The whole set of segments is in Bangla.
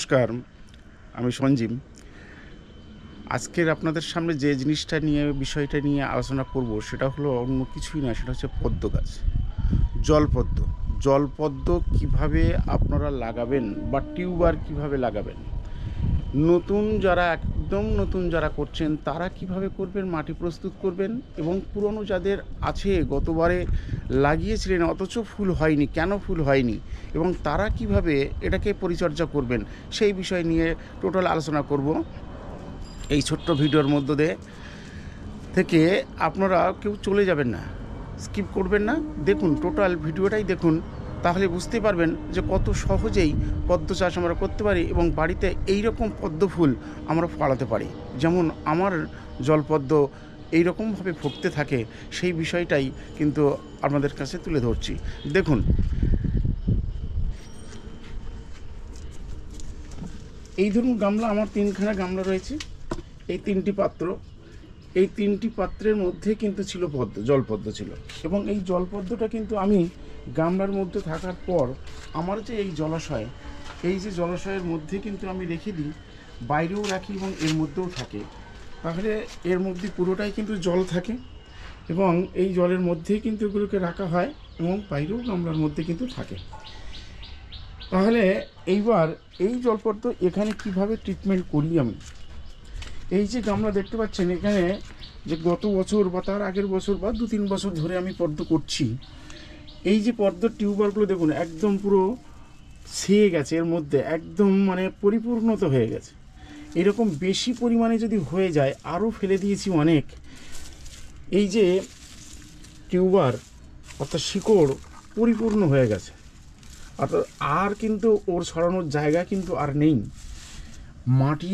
নমস্কার, আমি সঞ্জীব। আজকের আপনাদের সামনে যে বিষয়টা নিয়ে আলোচনা করব সেটা হলো অন্য কিছুই না, সেটা হচ্ছে পদ্ম গাছ। জলপদ্ম জলপদ্ম কিভাবে আপনারা লাগাবেন বা টিউবার কিভাবে লাগাবেন, একদম নতুন যারা করছেন তারা কিভাবে করবেন, মাটি প্রস্তুত করবেন, এবং পুরনো যাদের আছে গতবারে লাগিয়েছিলেন অথচ ফুল হয়নি, কেন ফুল হয়নি এবং তারা কিভাবে এটাকে পরিচর্যা করবেন, সেই বিষয় নিয়ে টোটাল আলোচনা করব এই ছোট্ট ভিডিওর মধ্য থেকে। আপনারা কেউ চলে যাবেন না, স্কিপ করবেন না, দেখুন টোটাল ভিডিওটাই দেখুন, তাহলে বুঝতে পারবেন যে কত সহজেই পদ্ম চাষ আমরা করতে পারি এবং বাড়িতে এই রকম পদ্ম ফুল আমরা ফলাতে পারি। যেমন আমার জলপদ্ম এই রকমভাবে ফুটতে থাকে, সেই বিষয়টাই কিন্তু আপনাদের কাছে তুলে ধরছি। দেখুন, এই ধরুন গামলা, আমার তিনখানা গামলা রয়েছে, এই তিনটি পাত্রের মধ্যে কিন্তু ছিল জলপদ্ম ছিল, এবং এই জলপদ্মটা কিন্তু আমি গামলার মধ্যে থাকার পর আমার যে এই জলাশয়ের মধ্যে কিন্তু আমি রেখে দিই, বাইরেও রাখি এবং এর মধ্যেও থাকে। তাহলে এর মধ্যে পুরোটাই কিন্তু জল থাকে এবং এই জলের মধ্যেই কিন্তু এগুলোকে রাখা হয় এবং বাইরেও গামলার মধ্যে কিন্তু থাকে। তাহলে এইবার এই জলপদ্ম এখানে কিভাবে ট্রিটমেন্ট করি আমি, এই যে গামলা দেখতে পাচ্ছেন এখানে, যে গত বছর বা তার আগের বছর বা 2-3 বছর ধরে আমি পদ্ম করছি, এই যে পদ্মর টিউবারগুলো দেখুন একদম পুরো ছেয়ে গেছে, এর মধ্যে একদম মানে পরিপূর্ণতা হয়ে গেছে। এরকম বেশি পরিমাণে যদি হয়ে যায়, আরও ফেলে দিয়েছি অনেক, এই যে টিউবার অর্থাৎ শিকড় পরিপূর্ণ হয়ে গেছে, অর্থাৎ আর কিন্তু ওর ছড়ানোর জায়গা কিন্তু আর নেই। মাটি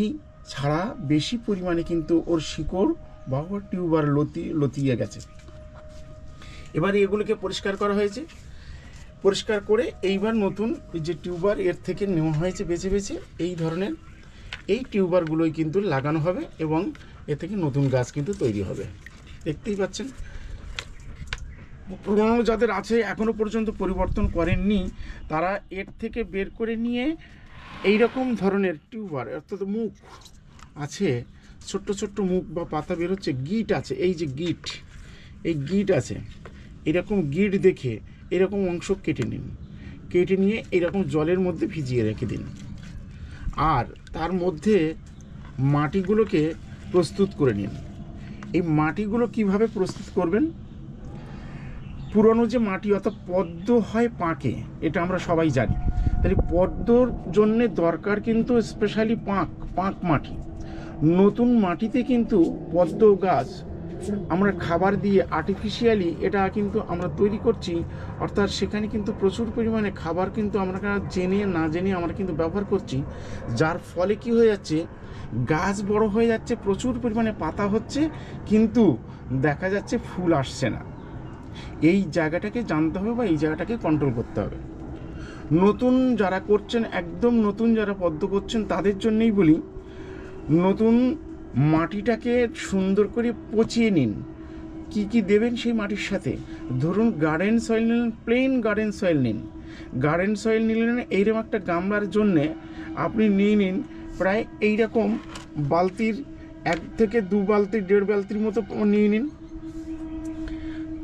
ছাড়া বেশি পরিমাণে কিন্তু ওর শিকড় বা ওর টিউবার লতিয়ে গেছে। এবারে এগুলোকে পরিষ্কার করা হয়েছে, পরিষ্কার করে এইবার নতুন যে টিউবার এর থেকে নেওয়া হয়েছে বেছে বেছে, এই ধরনের এই টিউবারগুলোই কিন্তু লাগানো হবে এবং এ থেকে নতুন গাছ কিন্তু তৈরি হবে। দেখতেই পাচ্ছেন, পুরনো যাদের আছে এখনও পর্যন্ত পরিবর্তন করেননি, তারা এর থেকে বের করে নিয়ে এই রকম ধরনের টিউবার, অর্থাৎ মুখ আছে, ছোট্ট ছোট্ট মুখ বা পাতা বেরোচ্ছে, গিট আছে, এই যে গিট আছে, এরকম গিট দেখে এরকম অংশ কেটে নিয়ে এরকম জলের মধ্যে ভিজিয়ে রেখে দিন। আর তার মধ্যে মাটিগুলোকে প্রস্তুত করে নিন। এই মাটিগুলো কিভাবে প্রস্তুত করবেন, পুরনো যে মাটি অর্থাৎ পদ্ম হয় পাঁকে, এটা আমরা সবাই জানি। তাহলে পদ্মর জন্যে দরকার কিন্তু স্পেশালি পাঁক মাটি। নতুন মাটিতে কিন্তু পদ্ম গাছ আমরা খাবার দিয়ে আর্টিফিশিয়ালি এটা কিন্তু আমরা তৈরি করছি, অর্থাৎ সেখানে কিন্তু প্রচুর পরিমাণে খাবার কিন্তু আমরা জেনে না জেনে আমরা কিন্তু ব্যবহার করছি, যার ফলে কি হয়ে যাচ্ছে, গাছ বড় হয়ে যাচ্ছে, প্রচুর পরিমাণে পাতা হচ্ছে, কিন্তু দেখা যাচ্ছে ফুল আসছে না। এই জায়গাটাকে জানতে হবে বা এই জায়গাটাকে কন্ট্রোল করতে হবে। নতুন যারা করছেন, একদম নতুন যারা পদ্ম করছেন, তাদের জন্যই বলি, নতুন মাটিটাকে সুন্দর করে পচিয়ে নিন। কি দেবেন সেই মাটির সাথে, ধরুন গার্ডেন সয়েল নিলেন, প্লেন গার্ডেন সয়েল নিন। গার্ডেন সয়েল নিলেন এইরকম একটা গামলার জন্যে আপনি নিয়ে নিন প্রায় এইরকম বালতির 1 থেকে 2 বালতি, 1.5 বালতির মতো নিয়ে নিন।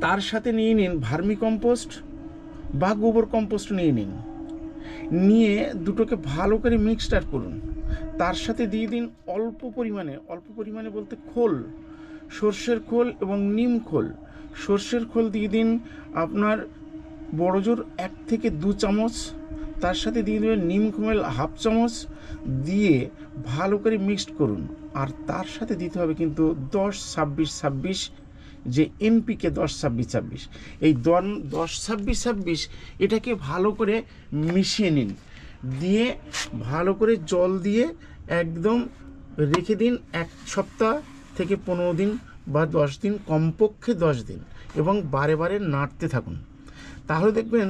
তার সাথে নিয়ে নিন ভার্মি কম্পোস্ট বা গোবর কম্পোস্ট নিয়ে দুটোকে ভালো করে মিক্সচার করুন। তার সাথে দিয়ে দিন অল্প পরিমাণে বলতে খোল, সর্ষের খোল এবং নিম খোল। সর্ষের খোল দিয়ে দিন আপনার বড়জোর 1 থেকে 2 চামচ, তার সাথে দিয়ে দেবেন নিম খোল 1/2 চামচ, দিয়ে ভালো করে মিক্সড করুন। আর তার সাথে দিতে হবে কিন্তু 10-26-26, যে এনপিকে 10-26-26, এই 10-26-26 এটাকে ভালো করে মিশিয়ে নিন, দিয়ে ভালো করে জল দিয়ে একদম রেখে দিন 1 সপ্তাহ থেকে 15 দিন বা 10 দিন, কমপক্ষে 10 দিন, এবং বারে বারে নাড়তে থাকুন। তাহলে দেখবেন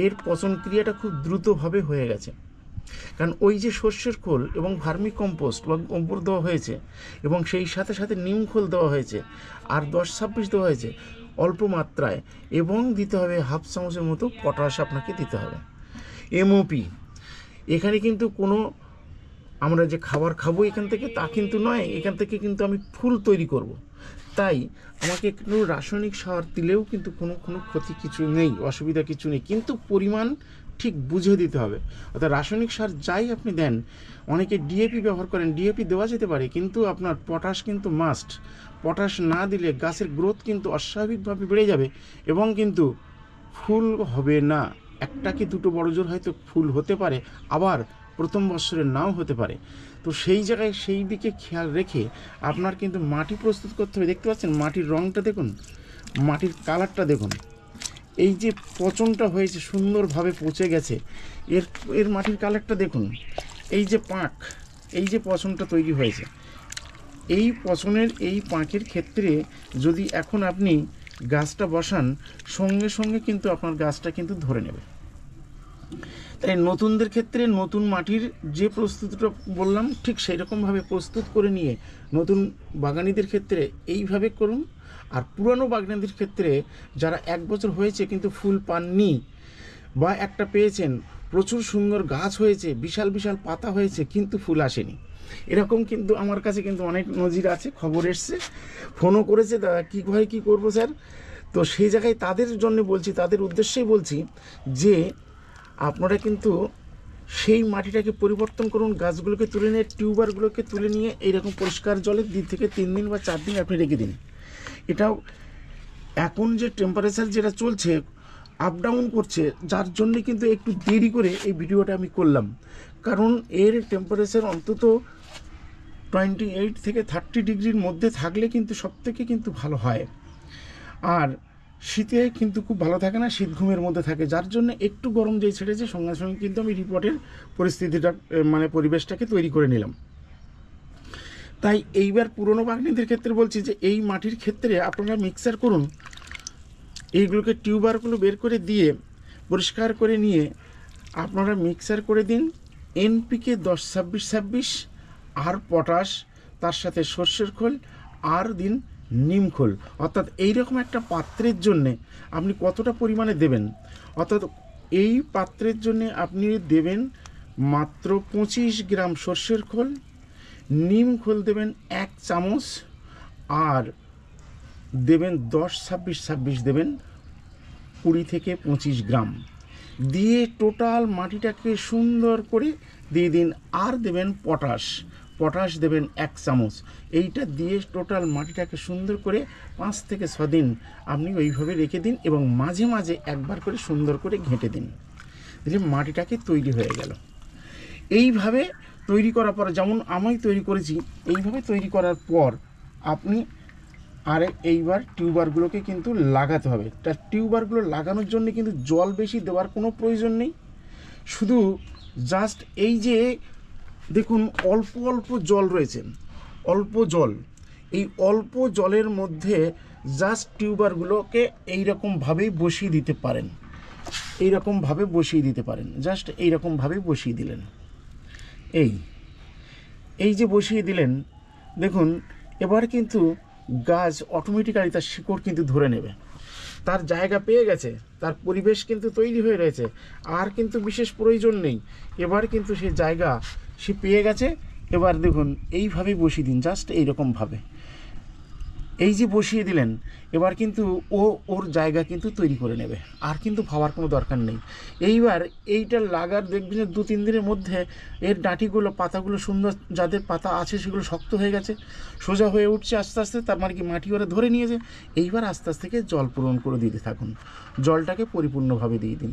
এর পচন ক্রিয়াটা খুব দ্রুতভাবে হয়ে গেছে, কারণ ওই যে সর্ষের খোল এবং ভার্মি কম্পোস্ট বা গোবর দেওয়া হয়েছে এবং সেই সাথে সাথে নিম খোল দেওয়া হয়েছে আর 10-26 দেওয়া হয়েছে অল্প মাত্রায়, এবং দিতে হবে 1/2 চামচের মতো পটাশ আপনাকে দিতে হবে। এমওপি, এখানে কিন্তু কোনো আমরা যে খাবার খাবো এখান থেকে তা কিন্তু নয়, এখান থেকে কিন্তু আমি ফুল তৈরি করব। তাই আমাকে একটু রাসায়নিক সার দিলেও কিন্তু কোনো ক্ষতি কিছু নেই, অসুবিধা কিছু নেই, কিন্তু পরিমাণ ঠিক বুঝে দিতে হবে। অর্থাৎ রাসায়নিক সার যাই আপনি দেন, অনেকে ডিএপি ব্যবহার করেন, ডিএপি দেওয়া যেতে পারে, কিন্তু আপনার পটাশ কিন্তু মাস্ট। পটাশ না দিলে গাছের গ্রোথ কিন্তু অস্বাভাবিকভাবে বেড়ে যাবে এবং কিন্তু ফুল হবে না। একটা কি দুটো বড় জোর হয়তো ফুল হতে পারে, আবার প্রথম বৎসরে নাও হতে পারে। তো সেই জায়গায় সেই দিকে খেয়াল রেখে আপনার কিন্তু মাটি প্রস্তুত করতে হবে। দেখতে পাচ্ছেন মাটির রঙটা দেখুন, মাটির কালারটা দেখুন, এই যে পচনটা হয়েছে সুন্দরভাবে পচে গেছে, এর মাটির কালারটা দেখুন, এই যে পাঁক, এই যে পচনটা তৈরি হয়েছে, এই পচনের এই পাঁকের ক্ষেত্রে যদি এখন আপনি গাছটা বসান, সঙ্গে সঙ্গে কিন্তু আপনার গাছটা কিন্তু ধরে নেবে। তাই নতুনদের ক্ষেত্রে নতুন মাটির যে প্রস্তুতিটা বললাম ঠিক সেই রকমভাবে প্রস্তুত করে নিয়ে নতুন বাগানিদের ক্ষেত্রে এইভাবে করুন। আর পুরানো বাগানিদের ক্ষেত্রে যারা 1 বছর হয়েছে কিন্তু ফুল পাননি, বা একটা পেয়েছেন, প্রচুর সুন্দর গাছ হয়েছে, বিশাল বিশাল পাতা হয়েছে, কিন্তু ফুল আসেনি, এরকম কিন্তু আমার কাছে কিন্তু অনেক নজির আছে, খবর এসছে, ফোনও করেছে, দাদা কীভাবে কী করবো স্যার। তো সেই জায়গায় তাদের জন্য বলছি, তাদের উদ্দেশ্যেই বলছি যে আপনারা কিন্তু সেই মাটিটাকে পরিবর্তন করুন, গাছগুলোকে তুলে নিয়ে, টিউবারগুলোকে তুলে নিয়ে এইরকম পরিষ্কার জলে 2 থেকে 3 দিন বা 4 দিন আপনি রেখে দিন। এটাও এখন যে টেম্পারেচার যেটা চলছে, আপ ডাউন করছে, যার জন্যে কিন্তু একটু দেরি করে এই ভিডিওটা আমি করলাম, কারণ এর টেম্পারেচার অন্তত 28 থেকে 30 ডিগ্রির মধ্যে থাকলে কিন্তু সবথেকে কিন্তু ভালো হয়। আর শীতে কিন্তু খুব ভালো থাকে না, শীত ঘুমের মধ্যে থাকে, যার জন্য একটু গরম যেই ছেড়েছে সঙ্গে সঙ্গে কিন্তু আমি রিপোর্টের পরিস্থিতিটা মানে পরিবেশটাকে তৈরি করে নিলাম। তাই এইবার পুরনো বাগানিদের ক্ষেত্রে বলছি যে এই মাটির ক্ষেত্রে আপনারা মিক্সার করুন, এইগুলোকে টিউবারগুলো বের করে দিয়ে পরিষ্কার করে নিয়ে আপনারা মিক্সার করে দিন এনপিকে 10-26-26 আর পটাশ, তার সাথে সর্ষের খোল, আর দিন নিম খোল। অর্থাৎ এইরকম একটা পাত্রের জন্যে আপনি কতটা পরিমাণে দেবেন, অর্থাৎ এই পাত্রের জন্যে আপনি দেবেন মাত্র 25 গ্রাম সর্ষের খোল, নিম খোল দেবেন 1 চামচ, আর দেবেন 10-26-26 দেবেন 20 থেকে 25 গ্রাম দিয়ে টোটাল মাটিটাকে সুন্দর করে দিয়ে দিন। আর দেবেন পটাশ দেবেন 1 চামচ। এইটা দিয়ে টোটাল মাটিটাকে সুন্দর করে 5 থেকে 6 দিন আপনি ওইভাবে রেখে দিন এবং মাঝে মাঝে একবার করে সুন্দর করে ঘেঁটে দিন, দিলে মাটিটাকে তৈরি হয়ে গেল। এইভাবে তৈরি করার পর, যেমন আমি তৈরি করেছি, এইভাবে তৈরি করার পর আপনি আর এইবার টিউবারগুলোকে কিন্তু লাগাতে হবে। তা টিউবারগুলো লাগানোর জন্য কিন্তু জল বেশি দেওয়ার কোনো প্রয়োজন নেই, শুধু জাস্ট এই যে দেখুন অল্প অল্প জল রয়েছে, অল্প জল, এই অল্প জলের মধ্যে জাস্ট টিউবারগুলোকে এইরকমভাবেই বসিয়ে দিতে পারেন, এইরকমভাবে বসিয়ে দিতে পারেন, জাস্ট এইরকমভাবে বসিয়ে দিলেন। এই যে বসিয়ে দিলেন, দেখুন এবার কিন্তু গাছ অটোমেটিক্যালি তার শিকড় কিন্তু ধরে নেবে, তার জায়গা পেয়ে গেছে, তার পরিবেশ কিন্তু তৈরি হয়ে রয়েছে, আর কিন্তু বিশেষ প্রয়োজন নেই, এবার কিন্তু সে জায়গা সে পেয়ে গেছে। এবার দেখুন এইভাবে বসিয়ে দিন, জাস্ট এইরকমভাবে, এই যে বসিয়ে দিলেন, এবার কিন্তু ওর জায়গা কিন্তু তৈরি করে নেবে, আর কিন্তু ভাবার কোনো দরকার নেই। এইবার এইটা লাগার দেখবেন যে 2-3 দিনের মধ্যে এর ডাঁটিগুলো, পাতাগুলো সুন্দর, যাদের পাতা আছে সেগুলো শক্ত হয়ে গেছে, সোজা হয়ে উঠছে আস্তে আস্তে, তার মানে কি মাটি ওরা ধরে নিয়েছে। এইবার আস্তে আস্তে জল পূরণ করে দিতে থাকুন, জলটাকে পরিপূর্ণভাবে দিয়ে দিন।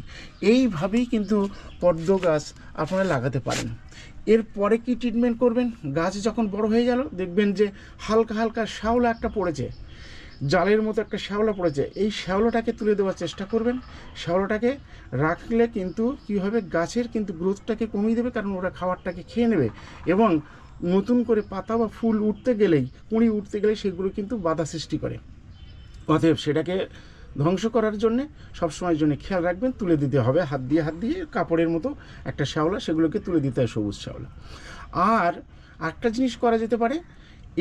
এইভাবেই কিন্তু পদ্ম গাছ আপনারা লাগাতে পারেন। এরপরে কি ট্রিটমেন্ট করবেন, গাছ যখন বড় হয়ে গেল দেখবেন যে হালকা হালকা শ্যাওলা একটা পড়েছে, জালের মতো একটা শ্যাওলা পড়েছে, এই শ্যাওলাটাকে তুলে দেওয়ার চেষ্টা করবেন। শ্যাওলাটাকে রাখলে কিন্তু কী হবে, গাছের কিন্তু গ্রোথটাকে কমিয়ে দেবে, কারণ ওরা খাবারটাকে খেয়ে নেবে, এবং নতুন করে পাতা বা ফুল উঠতে গেলেই, কুঁড়ি উঠতে গেলেই সেগুলো কিন্তু বাধা সৃষ্টি করে। অতএব সেটাকে ধ্বংস করার জন্যে সবসময়ের জন্য খেয়াল রাখবেন, তুলে দিতে হবে হাত দিয়ে কাপড়ের মতো একটা শ্যাওলা, সেগুলোকে তুলে দিতে হয়, সবুজ শ্যাওলা। আর একটা জিনিস করা যেতে পারে,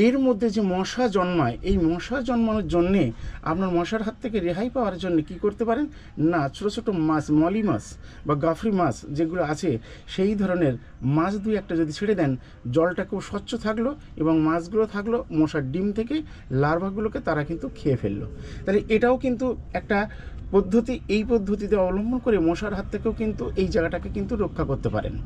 এর মধ্যে যে মশা জন্মায়, এই মশা জন্মানোর জন্যে আপনার মশার হাত থেকে রেহাই পাওয়ার জন্য কি করতে পারেন না, ছোটো ছোটো মাছ, মলি মাছ বা গাফরি মাছ যেগুলো আছে সেই ধরনের মাছ দুই একটা যদি ছেড়ে দেন, জলটা খুব স্বচ্ছ থাকলো এবং মাছগুলো থাকলো মশার ডিম থেকে লার্ভাগুলোকে তারা কিন্তু খেয়ে ফেললো। তাহলে এটাও কিন্তু একটা পদ্ধতি, এই পদ্ধতিতে অবলম্বন করে মশার হাত থেকেও কিন্তু এই জায়গাটাকে কিন্তু রক্ষা করতে পারেন।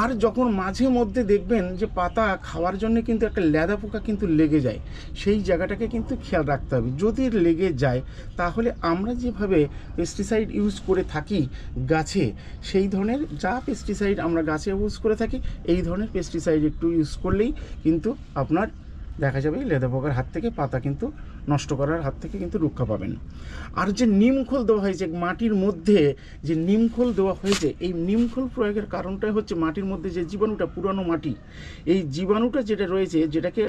আর যখন মাঝে মধ্যে দেখবেন যে পাতা খাওয়ার জন্য কিন্তু একটা লেদা পোকা কিন্তু লেগে যায়, সেই জায়গাটাকে কিন্তু খেয়াল রাখতে হবে। যদি লেগে যায় তাহলে আমরা যেভাবে পেস্টিসাইড ইউজ করে থাকি গাছে, সেই ধরনের যা পেস্টিসাইড আমরা গাছে ইউজ করে থাকি এই ধরনের পেস্টিসাইড একটু ইউজ করলেই কিন্তু আপনার দেখা যাবে লেদা পোকার হাত থেকে, পাতা কিন্তু নষ্ট করার হাত থেকে কিন্তু রক্ষা পাবেন। আর যে নিমখোল দেওয়া হয়েছে মাটির মধ্যে, যে নিমখোল দেওয়া হয়েছে, এই নিমখোল প্রয়োগের কারণটাই হচ্ছে মাটির মধ্যে যে জীবাণুটা, পুরানো মাটি, এই জীবাণুটা যেটা রয়েছে যেটাকে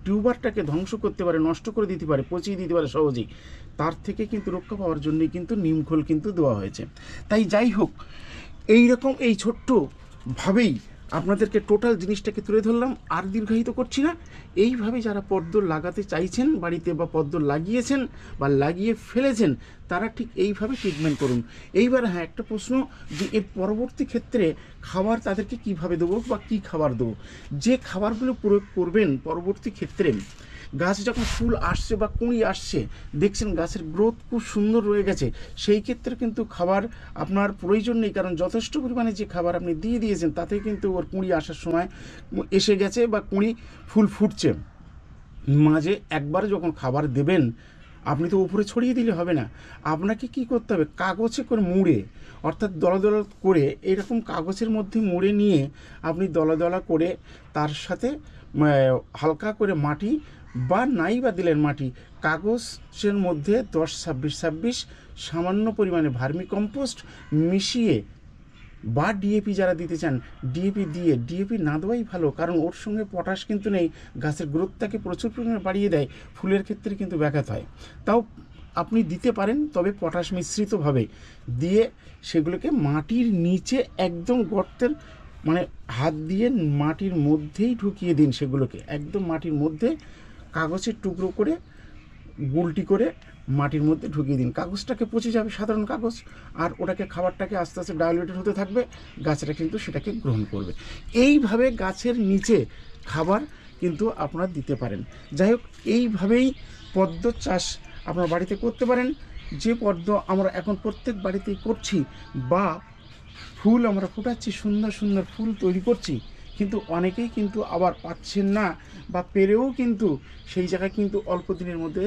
টিউবারটাকে ধ্বংস করতে পারে, নষ্ট করে দিতে পারে, পচিয়ে দিতে পারে সহজেই, তার থেকে কিন্তু রক্ষা পাওয়ার জন্যই কিন্তু নিমখোল কিন্তু দেওয়া হয়েছে। তাই যাই হোক, এইরকম এই ছোট্টভাবেই আপনাদেরকে টোটাল জিনিসটাকে তুলে ধরলাম, আর দীর্ঘায়িত করছি না। এইভাবে যারা পদ্ম লাগাতে চাইছেন বাড়িতে বা পদ্ম লাগিয়েছেন বা লাগিয়ে ফেলেছেন তারা ঠিক এইভাবে ট্রিটমেন্ট করুন। এইবার হ্যাঁ, একটা প্রশ্ন যে এর পরবর্তী ক্ষেত্রে খাবার তাদেরকে কিভাবে দেবো বা কী খাবার দেবো, যে খাবারগুলো প্রয়োগ করবেন পরবর্তী ক্ষেত্রে, গাছ যখন ফুল আসছে বা কুঁড়ি আসছে, দেখছেন গাছের গ্রোথ খুব সুন্দর রয়ে গেছে, সেই ক্ষেত্রে কিন্তু খাবার আপনার প্রয়োজন নেই, কারণ যথেষ্ট পরিমাণে যে খাবার আপনি দিয়ে দিয়েছেন তাতে কিন্তু ওর কুঁড়ি আসার সময় এসে গেছে বা কুঁড়ি ফুল ফুটছে। মাঝে একবার যখন খাবার দেবেন আপনি তো উপরে ছড়িয়ে দিলে হবে না, আপনাকে কি করতে হবে, কাগজে করে মুড়ে, অর্থাৎ দলা দলা করে এরকম কাগজের মধ্যে মুড়ে নিয়ে আপনি দলা দলা করে তার সাথে হালকা করে মাটি বা নাই বা দিলেন মাটি, কাগজের মধ্যে 10-26-26 সামান্য পরিমাণে ভার্মি কম্পোস্ট মিশিয়ে বা ডিএপি যারা দিতে চান ডিএপি দিয়ে, ডিএপি না দেওয়াই ভালো, কারণ ওর সঙ্গে পটাশ কিন্তু নেই, গাছের গ্রোথটাকে প্রচুর পরিমাণে বাড়িয়ে দেয়, ফুলের ক্ষেত্রে কিন্তু ব্যাঘাত হয়। তাও আপনি দিতে পারেন, তবে পটাশ মিশ্রিতভাবে দিয়ে সেগুলোকে মাটির নিচে একদম গর্তের মানে হাত দিয়ে মাটির মধ্যেই ঢুকিয়ে দিন, সেগুলোকে একদম মাটির মধ্যে কাগজের টুকরো করে গুলটি করে মাটির মধ্যে ঢুকিয়ে দিন। কাগজটাকে পচে যাবে, সাধারণ কাগজ, আর ওটাকে খাবারটাকে আস্তে আস্তে ডাইলিউটেড হতে থাকবে, গাছটা কিন্তু সেটাকে গ্রহণ করবে। এইভাবে গাছের নিচে খাবার কিন্তু আপনারা দিতে পারেন। যাই হোক, এইভাবেই পদ্ম চাষ আপনার বাড়িতে করতে পারেন। যে পদ্ম আমরা এখন প্রত্যেক বাড়িতেই করছি বা ফুল আমরা ফোটাচ্ছি, সুন্দর সুন্দর ফুল তৈরি করছি, কিন্তু অনেকেই কিন্তু আবার পাচ্ছেন না বা পেরেও কিন্তু সেই জায়গায় কিন্তু অল্প দিনের মধ্যে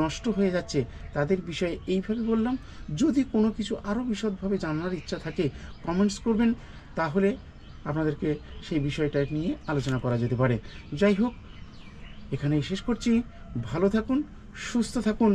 নষ্ট হয়ে যাচ্ছে। তাদের বিষয়ে এইভাবে বললাম। যদি কোনো কিছু আরও বিশদভাবে জানার ইচ্ছা থাকে কমেন্টস করবেন, তাহলে আপনাদেরকে সেই বিষয়টা নিয়ে আলোচনা করা যেতে পারে। যাই হোক, এখানেই শেষ করছি। ভালো থাকুন, সুস্থ থাকুন।